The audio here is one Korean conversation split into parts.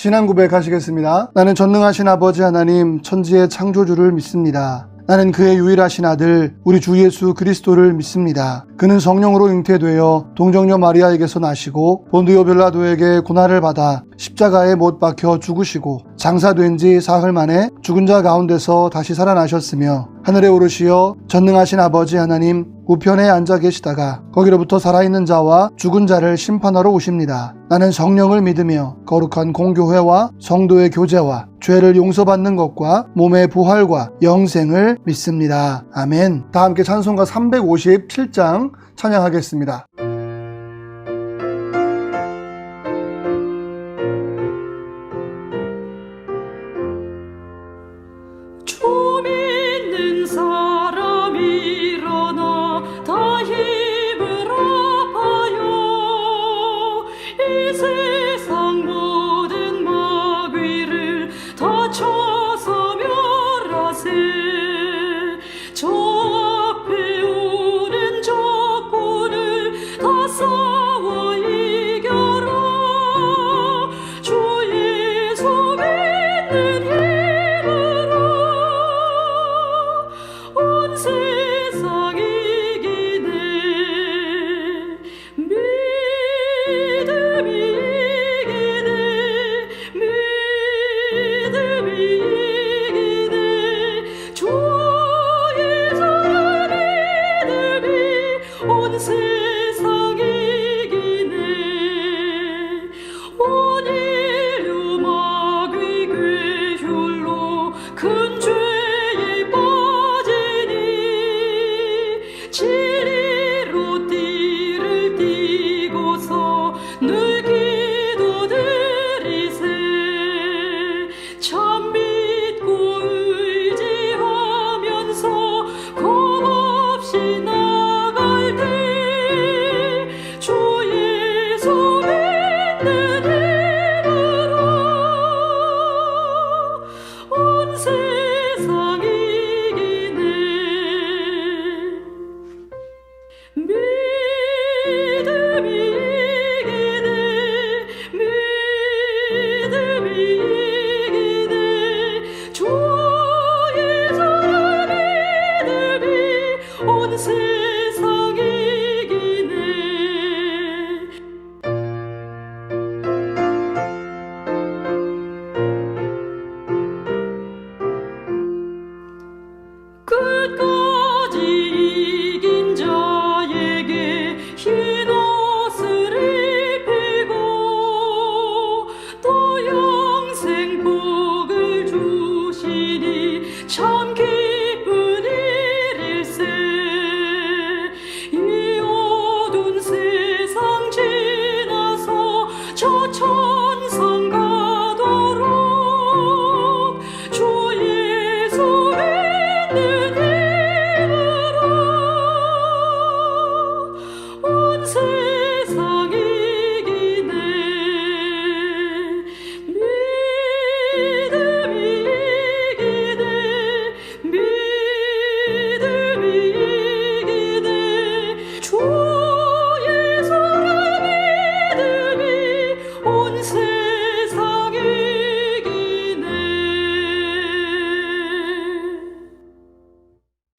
신앙 고백하시겠습니다. 나는 전능하신 아버지 하나님 천지의 창조주를 믿습니다. 나는 그의 유일하신 아들 우리 주 예수 그리스도를 믿습니다. 그는 성령으로 잉태되어 동정녀 마리아에게서 나시고 본디오 빌라도에게 고난을 받아 십자가에 못 박혀 죽으시고 장사된 지 사흘 만에 죽은 자 가운데서 다시 살아나셨으며 하늘에 오르시어 전능하신 아버지 하나님 우편에 앉아 계시다가 거기로부터 살아있는 자와 죽은 자를 심판하러 오십니다. 나는 성령을 믿으며 거룩한 공교회와 성도의 교제와 죄를 용서받는 것과 몸의 부활과 영생을 믿습니다. 아멘. 다 함께 찬송가 357장 찬양하겠습니다.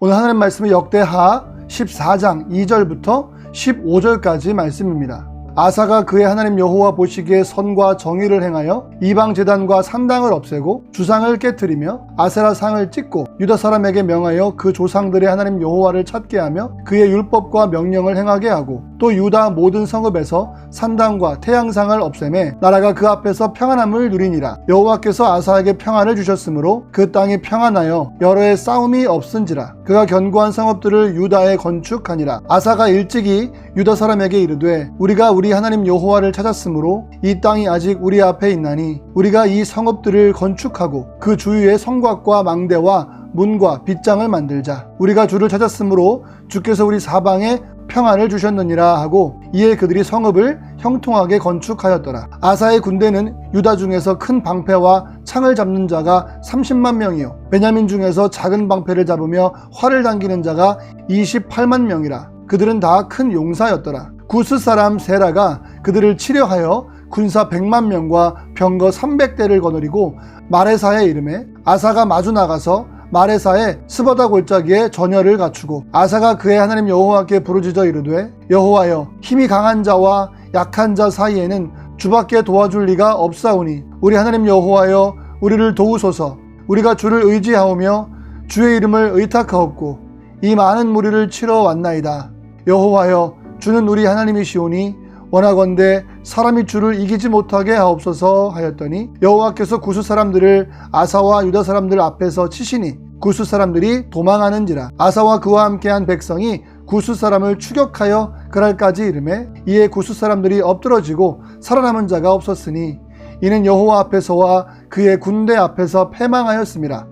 오늘 하나님 말씀은 역대하 14장 2절부터 15절까지 말씀입니다. 아사가 그의 하나님 여호와 보시기에 선과 정의를 행하여 이방 제단과 산당을 없애고 주상을 깨트리며 아세라 상을 찢고 유다 사람에게 명하여 그 조상들의 하나님 여호와를 찾게 하며 그의 율법과 명령을 행하게 하고 또 유다 모든 성읍에서 산당과 태양상을 없애매 나라가 그 앞에서 평안함을 누리니라. 여호와께서 아사에게 평안을 주셨으므로 그 땅이 평안하여 여러 해 싸움이 없은지라. 그가 견고한 성읍들을 유다에 건축하니라. 아사가 일찍이 유다 사람에게 이르되 우리가 우리 하나님 여호와를 찾았으므로 이 땅이 아직 우리 앞에 있나니 우리가 이 성읍들을 건축하고 그 주위에 성곽과 망대와 문과 빗장을 만들자. 우리가 주를 찾았으므로 주께서 우리 사방에 평안을 주셨느니라 하고 이에 그들이 성읍을 형통하게 건축하였더라. 아사의 군대는 유다 중에서 큰 방패와 창을 잡는 자가 30만 명이요 베냐민 중에서 작은 방패를 잡으며 활을 당기는 자가 28만 명이라. 그들은 다 큰 용사였더라. 구스 사람 세라가 그들을 치려하여 군사 100만 명과 병거 300대를 거느리고 마레사의 이름에 아사가 마주 나가서 마레사의 스바다 골짜기에 전열을 갖추고 아사가 그의 하나님 여호와께 부르짖어 이르되 여호와여 힘이 강한 자와 약한 자 사이에는 주밖에 도와줄 리가 없사오니 우리 하나님 여호와여 우리를 도우소서. 우리가 주를 의지하오며 주의 이름을 의탁하옵고 이 많은 무리를 치러 왔나이다. 여호와여 주는 우리 하나님이시오니 원하건대 사람이 주를 이기지 못하게 하옵소서 하였더니 여호와께서 구스 사람들을 아사와 유다 사람들 앞에서 치시니 구스 사람들이 도망하는지라. 아사와 그와 함께한 백성이 구스 사람을 추격하여 그날까지 이르매 이에 구스 사람들이 엎드러지고 살아남은 자가 없었으니 이는 여호와 앞에서와 그의 군대 앞에서 패망하였음이라.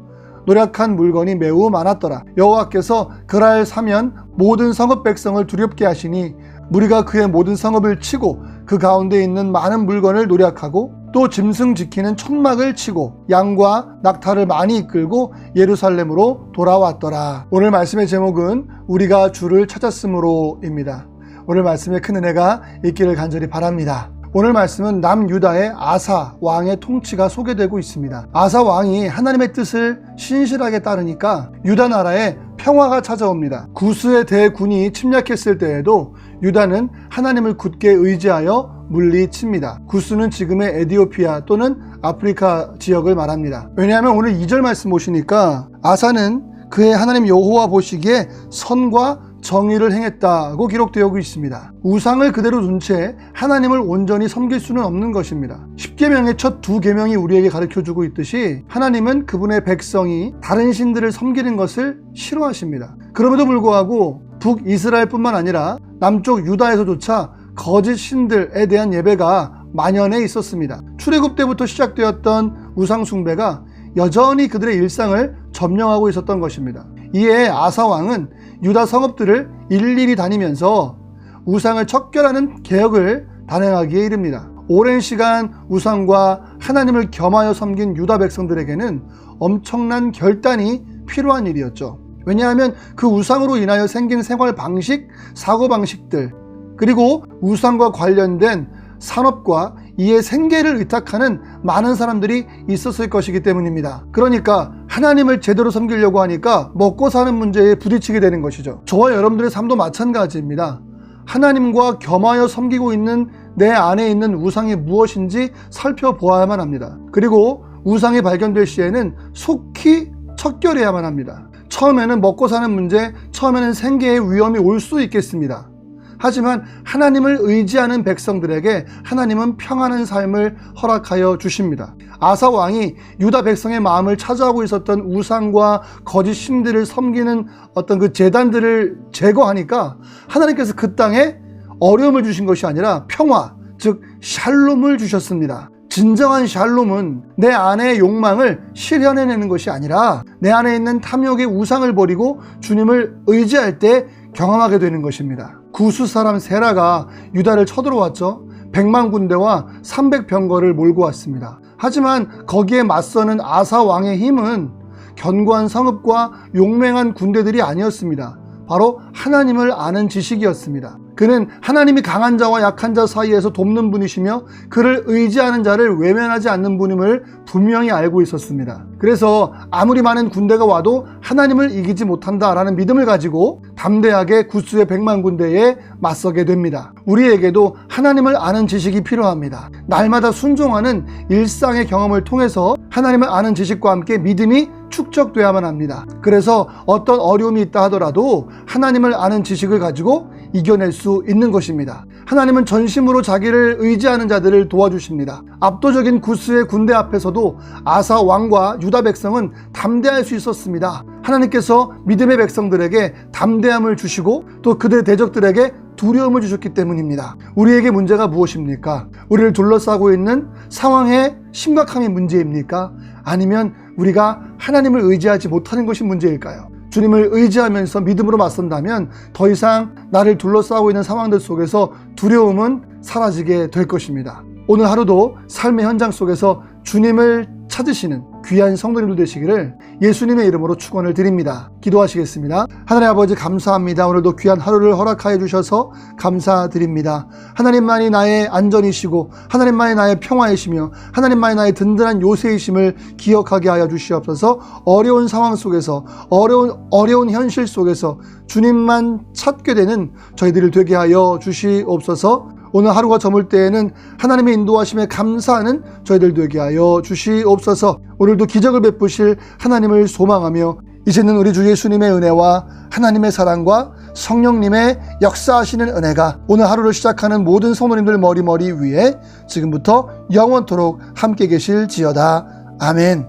노력한 물건이 매우 많았더라. 여호와께서 그날 사면 모든 성읍 백성을 두렵게 하시니 무리가 그의 모든 성읍을 치고 그 가운데 있는 많은 물건을 노력하고 또 짐승 지키는 천막을 치고 양과 낙타를 많이 이끌고 예루살렘으로 돌아왔더라. 오늘 말씀의 제목은 우리가 주를 찾았으므로입니다. 오늘 말씀에 큰 은혜가 있기를 간절히 바랍니다. 오늘 말씀은 남유다의 아사 왕의 통치가 소개되고 있습니다. 아사 왕이 하나님의 뜻을 신실하게 따르니까 유다 나라에 평화가 찾아옵니다. 구스의 대군이 침략했을 때에도 유다는 하나님을 굳게 의지하여 물리칩니다. 구스는 지금의 에디오피아 또는 아프리카 지역을 말합니다. 왜냐하면 오늘 2절 말씀 보시니까 아사는 그의 하나님 여호와 보시기에 선과 정의를 행했다고 기록되어 있습니다. 우상을 그대로 둔 채 하나님을 온전히 섬길 수는 없는 것입니다. 10계명의 첫 2계명이 우리에게 가르쳐주고 있듯이 하나님은 그분의 백성이 다른 신들을 섬기는 것을 싫어하십니다. 그럼에도 불구하고 북이스라엘뿐만 아니라 남쪽 유다에서조차 거짓 신들에 대한 예배가 만연해 있었습니다. 출애굽 때부터 시작되었던 우상 숭배가 여전히 그들의 일상을 점령하고 있었던 것입니다. 이에 아사 왕은 유다 성읍들을 일일이 다니면서 우상을 척결하는 개혁을 단행하기에 이릅니다. 오랜 시간 우상과 하나님을 겸하여 섬긴 유다 백성들에게는 엄청난 결단이 필요한 일이었죠. 왜냐하면 그 우상으로 인하여 생긴 생활 방식, 사고 방식들, 그리고 우상과 관련된 산업과 이에 생계를 의탁하는 많은 사람들이 있었을 것이기 때문입니다. 그러니까 하나님을 제대로 섬기려고 하니까 먹고 사는 문제에 부딪히게 되는 것이죠. 저와 여러분들의 삶도 마찬가지입니다. 하나님과 겸하여 섬기고 있는 내 안에 있는 우상이 무엇인지 살펴보아야만 합니다. 그리고 우상이 발견될 시에는 속히 척결해야만 합니다. 처음에는 먹고 사는 문제, 처음에는 생계의 위험이 올 수 있겠습니다. 하지만 하나님을 의지하는 백성들에게 하나님은 평안한 삶을 허락하여 주십니다. 아사 왕이 유다 백성의 마음을 차지하고 있었던 우상과 거짓 신들을 섬기는 어떤 그 제단들을 제거하니까 하나님께서 그 땅에 어려움을 주신 것이 아니라 평화, 즉 샬롬을 주셨습니다. 진정한 샬롬은 내 안의 욕망을 실현해내는 것이 아니라 내 안에 있는 탐욕의 우상을 버리고 주님을 의지할 때 경험하게 되는 것입니다. 구스 사람 세라가 유다를 쳐들어왔죠. 100만 군대와 300병거를 몰고 왔습니다. 하지만 거기에 맞서는 아사 왕의 힘은 견고한 성읍과 용맹한 군대들이 아니었습니다. 바로 하나님을 아는 지식이었습니다. 그는 하나님이 강한 자와 약한 자 사이에서 돕는 분이시며 그를 의지하는 자를 외면하지 않는 분임을 분명히 알고 있었습니다. 그래서 아무리 많은 군대가 와도 하나님을 이기지 못한다라는 믿음을 가지고 담대하게 구스의 100만 군대에 맞서게 됩니다. 우리에게도 하나님을 아는 지식이 필요합니다. 날마다 순종하는 일상의 경험을 통해서 하나님을 아는 지식과 함께 믿음이 축적돼야만 합니다. 그래서 어떤 어려움이 있다 하더라도 하나님을 아는 지식을 가지고 이겨낼 수 있는 것입니다. 하나님은 전심으로 자기를 의지하는 자들을 도와주십니다. 압도적인 구스의 군대 앞에서도 아사 왕과 유다 백성은 담대할 수 있었습니다. 하나님께서 믿음의 백성들에게 담대함을 주시고 또 그들의 대적들에게 두려움을 주셨기 때문입니다. 우리에게 문제가 무엇입니까? 우리를 둘러싸고 있는 상황의 심각함이 문제입니까? 아니면 우리가 하나님을 의지하지 못하는 것이 문제일까요? 주님을 의지하면서 믿음으로 맞선다면 더 이상 나를 둘러싸고 있는 상황들 속에서 두려움은 사라지게 될 것입니다. 오늘 하루도 삶의 현장 속에서 주님을 찾으시는 귀한 성도님들 되시기를 예수님의 이름으로 축원을 드립니다. 기도하시겠습니다. 하나님 아버지 감사합니다. 오늘도 귀한 하루를 허락하여 주셔서 감사드립니다. 하나님만이 나의 안전이시고 하나님만이 나의 평화이시며 하나님만이 나의 든든한 요새이심을 기억하게 하여 주시옵소서. 어려운 상황 속에서 어려운 현실 속에서 주님만 찾게 되는 저희들을 되게 하여 주시옵소서. 오늘 하루가 저물 때에는 하나님의 인도하심에 감사하는 저희들 되게 하여 주시옵소서. 오늘도 기적을 베푸실 하나님을 소망하며 이제는 우리 주 예수님의 은혜와 하나님의 사랑과 성령님의 역사하시는 은혜가 오늘 하루를 시작하는 모든 성도님들 머리 위에 지금부터 영원토록 함께 계실지어다. 아멘.